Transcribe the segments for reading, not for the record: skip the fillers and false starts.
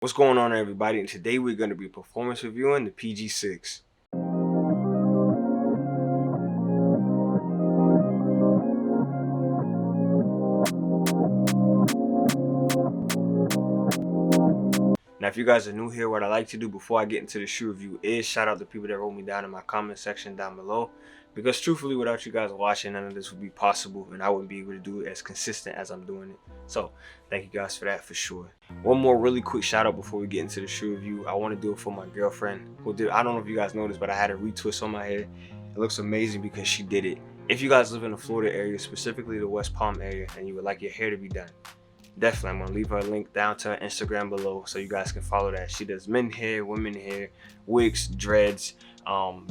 What's going on, everybody? And today we're going to be performance reviewing the PG6. Now, if you guys are new here, what I like to do before I get into the shoe review is shout out the people that wrote me down in my comment section down below. Because truthfully, without you guys watching, none of this would be possible, and I wouldn't be able to do it as consistent as I'm doing it. So, thank you guys for that for sure. One more really quick shout out before we get into the shoe review. I want to do it for my girlfriend who did. I don't know if you guys noticed, but I had a retwist on my hair. It looks amazing because she did it. If you guys live in the Florida area, specifically the West Palm area, and you would like your hair to be done, definitely, I'm gonna leave her link down to her Instagram below so you guys can follow that. She does men hair, women hair, wigs, dreads,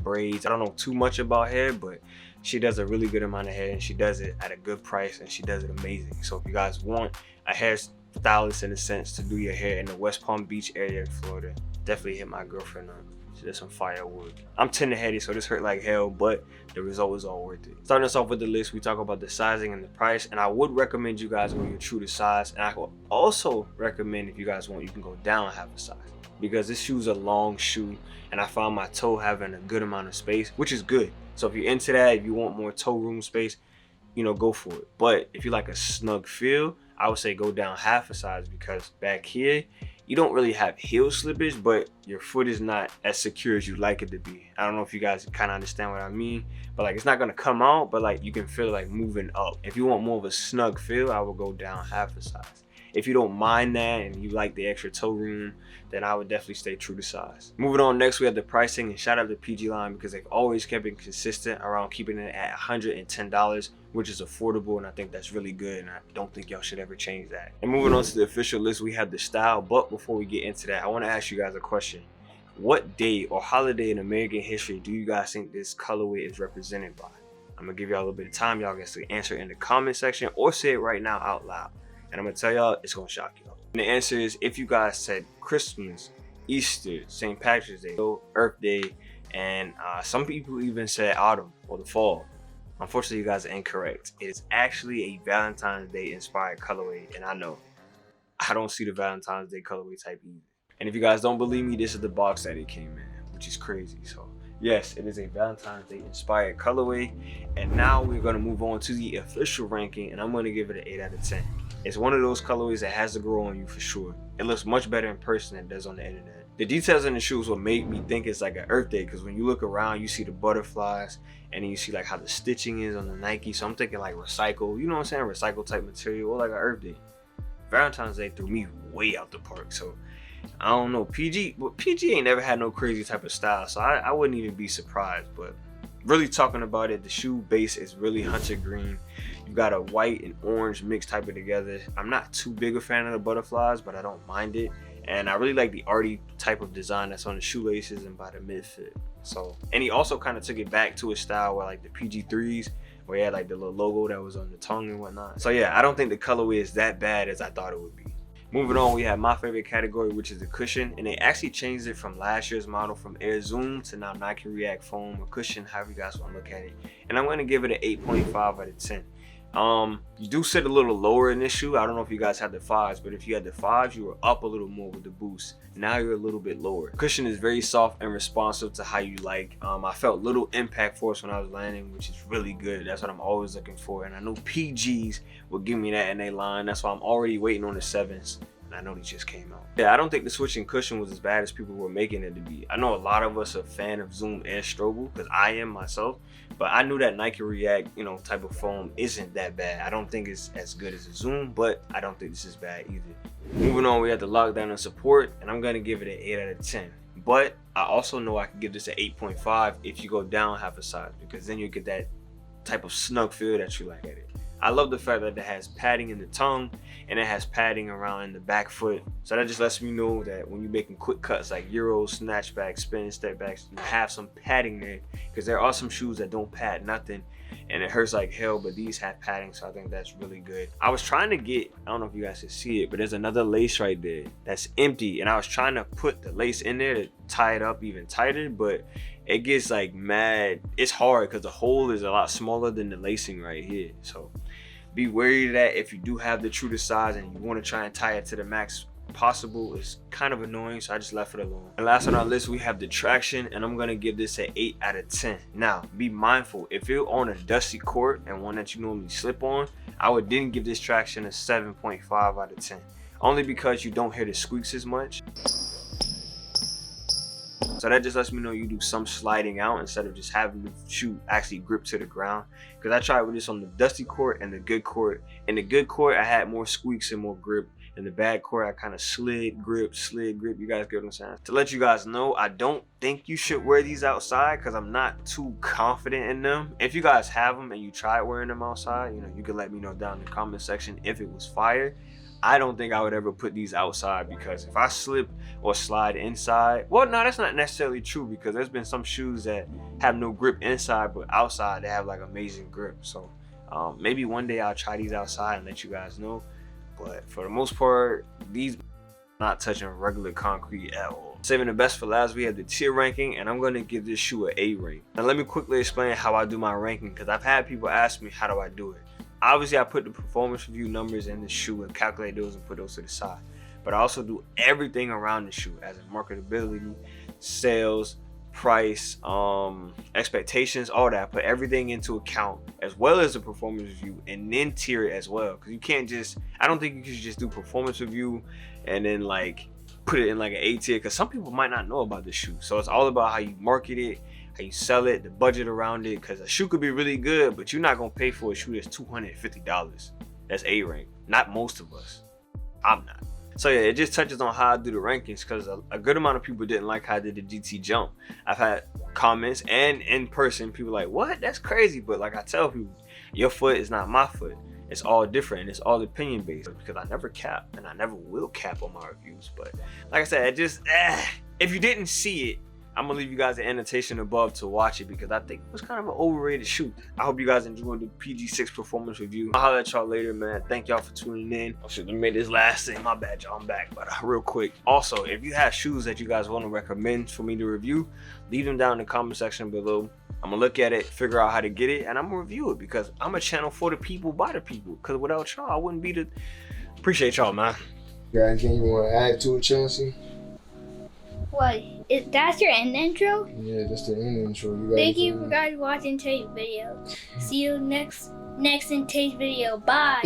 braids. I don't know too much about hair, but she does a really good amount of hair, and she does it at a good price, and she does it amazing. So if you guys want a hairstylist in a sense to do your hair in the West Palm Beach area in Florida, definitely hit my girlfriend up. She does some fire work. I'm tender-headed, so this hurt like hell, but the result was all worth it. Starting us off with the list, we talk about the sizing and the price, and I would recommend you guys go your true to size, and I would also recommend, if you guys want, you can go down half a size, because this shoe's a long shoe, and I found my toe having a good amount of space, which is good. So if you're into that, if you want more toe room space, you know, go for it. But if you like a snug feel, I would say go down half a size, because back here, you don't really have heel slippage, but your foot is not as secure as you like it to be. I don't know if you guys kind of understand what I mean, but like it's not gonna come out, but like you can feel it like moving up. If you want more of a snug feel, I would go down half a size. If you don't mind that and you like the extra toe room, then I would definitely stay true to size. Moving on, next we have the pricing, and shout out to PG line because they've always kept it consistent around keeping it at $110, which is affordable, and I think that's really good, and I don't think y'all should ever change that. And moving on to the official list, we have the style, but before we get into that, I want to ask you guys a question. What day or holiday in American history do you guys think this colorway is represented by? I'm gonna give y'all a little bit of time, y'all guys to answer in the comment section or say it right now out loud. And I'm gonna tell y'all, it's gonna shock y'all. And the answer is, if you guys said Christmas, Easter, St. Patrick's Day, Earth Day, and some people even said autumn or the fall. Unfortunately, you guys are incorrect. It is actually a Valentine's Day inspired colorway, and I know I don't see the Valentine's Day colorway type either. And if you guys don't believe me, this is the box that it came in, which is crazy. So yes, it is a Valentine's Day inspired colorway. And now we're gonna move on to the official ranking, and I'm gonna give it an 8 out of 10. It's one of those colorways that has to grow on you for sure. It looks much better in person than it does on the internet. The details in the shoes will make me think it's like an Earth Day, because when you look around, you see the butterflies, and then you see like how the stitching is on the Nike. So I'm thinking like recycle, you know what I'm saying? Recycle type material, or like an Earth Day. Valentine's Day threw me way out the park. So I don't know, PG ain't never had no crazy type of style, so I wouldn't even be surprised. But really talking about it, the shoe base is really hunter green. You got a white and orange mix type of together. I'm not too big a fan of the butterflies, but I don't mind it. And I really like the arty type of design that's on the shoelaces and by the mid fit. So, and he also kind of took it back to a style where like the PG3s, where he had like the little logo that was on the tongue and whatnot. So yeah, I don't think the colorway is that bad as I thought it would be. Moving on, we have my favorite category, which is the cushion, and they actually changed it from last year's model from Air Zoom to now Nike React Foam or cushion, however you guys want to look at it. And I'm going to give it an 8.5 out of 10. You do sit a little lower in this shoe. I don't know if you guys had the 5s, but if you had the 5s, you were up a little more with the boost. Now you're a little bit lower. Cushion is very soft and responsive to how you like. I felt little impact force when I was landing, which is really good. That's what I'm always looking for, and I know PGs will give me that in their line. That's why I'm already waiting on the 7s. And I know they just came out. Yeah, I don't think the switching cushion was as bad as people were making it to be. I know a lot of us are a fan of Zoom and Strobel, because I am myself, but I knew that Nike React, you know, type of foam isn't that bad. I don't think it's as good as a Zoom, but I don't think this is bad either. Moving on, we have the lockdown and support, and I'm gonna give it an 8 out of 10. But I also know I can give this an 8.5 if you go down half a size, because then you get that type of snug feel that you like at it. I love the fact that it has padding in the tongue and it has padding around in the back foot. So that just lets me know that when you're making quick cuts like Euros, snatchbacks, spin, step backs, you have some padding there, because there are some shoes that don't pad nothing and it hurts like hell, but these have padding, so I think that's really good. I was trying to get, I don't know if you guys can see it, but there's another lace right there that's empty, and I was trying to put the lace in there to tie it up even tighter, but it gets like mad. It's hard because the hole is a lot smaller than the lacing right here. So be wary of that if you do have the true to size and you want to try and tie it to the max possible. It's kind of annoying, so I just left it alone. And last on our list, we have the traction, and I'm gonna give this an 8 out of 10. Now, be mindful, if you're on a dusty court and one that you normally slip on, I would then give this traction a 7.5 out of 10. Only because you don't hear the squeaks as much. So that just lets me know you do some sliding out instead of just having the shoe actually grip to the ground. Because I tried with this on the dusty court and the good court. In the good court, I had more squeaks and more grip. In the bad court, I kind of slid grip. You guys get what I'm saying? To let you guys know, I don't think you should wear these outside because I'm not too confident in them. If you guys have them and you tried wearing them outside, you know, you can let me know down in the comment section if it was fire. I don't think I would ever put these outside because if I slip or slide inside, well, no, that's not necessarily true because there's been some shoes that have no grip inside, but outside they have like amazing grip. So maybe one day I'll try these outside and let you guys know. But for the most part, these not touching regular concrete at all. Saving the best for last, we have the tier ranking, and I'm gonna give this shoe an A rank. Now let me quickly explain how I do my ranking because I've had people ask me how do I do it. Obviously, I put the performance review numbers in the shoe and calculate those and put those to the side. But I also do everything around the shoe, as in marketability, sales, price, expectations, all that. I put everything into account as well as the performance review and then tier it as well. Because you can't just, I don't think you can just do performance review and then like put it in like an A tier because some people might not know about the shoe. So it's all about how you market it, how you sell it, the budget around it, because a shoe could be really good, but you're not gonna pay for a shoe that's $250. That's A rank. Not most of us. I'm not. So yeah, it just touches on how I do the rankings because a good amount of people didn't like how I did the GT jump. I've had comments and in person, people like, what? That's crazy. But like I tell people, your foot is not my foot. It's all different and it's all opinion based because I never cap and I never will cap on my reviews. But like I said, it just, if you didn't see it, I'm gonna leave you guys an annotation above to watch it because I think it was kind of an overrated shoe. I hope you guys enjoyed the PG6 performance review. I'll holler at y'all later, man. Thank y'all for tuning in. I should have made this last thing. My bad, y'all. I'm back. But real quick. Also, if you have shoes that you guys want to recommend for me to review, leave them down in the comment section below. I'm gonna look at it, figure out how to get it, and I'm gonna review it because I'm a channel for the people, by the people. Because without y'all, I wouldn't be the. Appreciate y'all, man. Got anything you want to add to it, Chelsea? What? That's your end intro? Yeah, that's the end intro. Thank you for guys watching today's video. See you next in today's video. Bye.